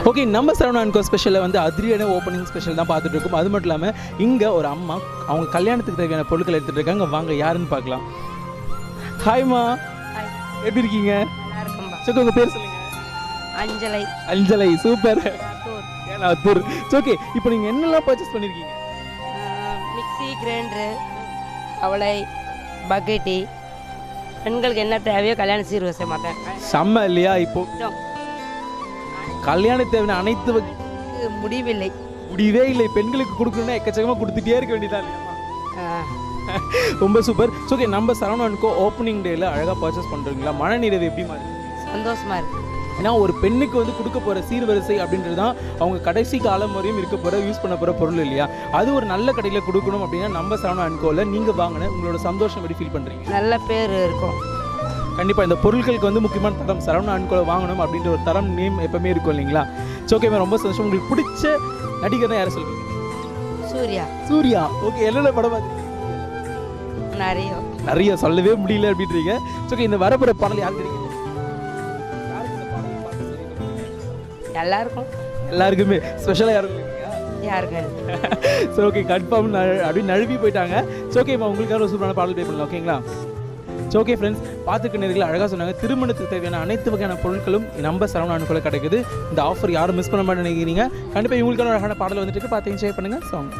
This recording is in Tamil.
ஓகே, நம்ம சரவணா அண்ட் கோ ஸ்பெஷலில் வந்து அதிரியான ஓப்பனிங் ஸ்பெஷல் தான் பார்த்துட்டு இருக்கோம். அது மட்டும் இல்லாமல் இங்கே ஒரு அம்மா அவங்க கல்யாணத்துக்கு தேவையான பொருட்கள் எடுத்துகிட்டு இருக்காங்க. வாங்க யாருன்னு பார்க்கலாம். ஹாய்மா, எப்படி இருக்கீங்க? சரி, உங்கள் பேர் சொல்லுங்கள். அஞ்சலை. அஞ்சலை, சூப்பர். அத்தூர். ஓகே, இப்போ நீங்கள் என்னெல்லாம் பர்ச்சேஸ் பண்ணியிருக்கீங்க? மிக்சி, கிரைண்டரு, அவளை, பக்கெட்டி, பெண்களுக்கு என்ன தேவையோ கல்யாண சீர்வரிசை மாட்டேன். செம்ம இல்லையா? இப்போ கல்யாண தேவையான அனைத்து முடிவில்லை, முடிவே இல்லை. பெண்களுக்கு கொடுக்கணும்னா எக்கச்சக்கமாக கொடுத்துட்டே இருக்க வேண்டியதான் இல்லையா? ரொம்ப சூப்பர். ஓகே, நம்ம சரவணா அண்ட் கோ ஓப்பனிங் டேல அழகாக பர்ச்சேஸ் பண்ணுறீங்களா? மனநிறைவு எப்படி மாதிரி? சந்தோஷமா இருக்கு. ஏன்னா ஒரு பெண்ணுக்கு வந்து கொடுக்க போகிற சீர்வரிசை அப்படின்றது தான் அவங்க கடைசி காலம் வரையும் இருக்க போகிற யூஸ் பண்ண போகிற பொருள் இல்லையா? அது ஒரு நல்ல கடையில் கொடுக்கணும் அப்படின்னா நம்ம சரவணா அண்ட் கோவில் நீங்கள் வாங்கின உங்களோட சந்தோஷம் எப்படி ஃபீல் பண்ணுறீங்க? நல்ல பேர் இருக்கும். கண்டிப்பாக இந்த பொருட்களுக்கு வந்து முக்கியமான தரம் சரவணா அண்ட் கோவில் வாங்கணும் அப்படின்ற ஒரு தரம் நேம் எப்பவுமே இருக்கும் இல்லைங்களா? ஓகே, ரொம்ப சந்தோஷம். உங்களுக்கு பிடிச்ச நடிகர் தான் யாரை சொல்கிறீங்க? சூர்யா. சூர்யா. ஓகே, என்னென்ன படம் பார்த்து? நிறைய சொல்லவே முடியல அப்படின்றீங்க. ஓகே, இந்த வரப்புற பாடல் யாருக்கு கிடைக்கும்? எல்லாருக்குமே ஸ்பெஷலாக யாருக்கு? சரி, ஓகே, கன்ஃபார்ம் அப்படி நழுவி போயிட்டாங்க. ஓகேம்மா, உங்களுக்காக ஒரு சூப்பரான பாடல் ப்ளே பண்ணலாம். ஓகேங்களா? ஓகே ஃப்ரெண்ட்ஸ், பார்த்துக்க நேரில் அழகாக சொன்னாங்க. திருமணத்துக்கு தேவையான அனைத்து வகையான பொருட்களும் நம்ம சரவணா அண்ட் கோவில் கிடைக்குது. இந்த ஆஃபர் யாரும் மிஸ் பண்ண மாட்டேன்னு நினைக்கிறீங்க. கண்டிப்பாக இவங்களுக்கான அழகான பாடல் வந்துட்டு பார்த்து என்ஜாய் பண்ணுங்கள். சாங்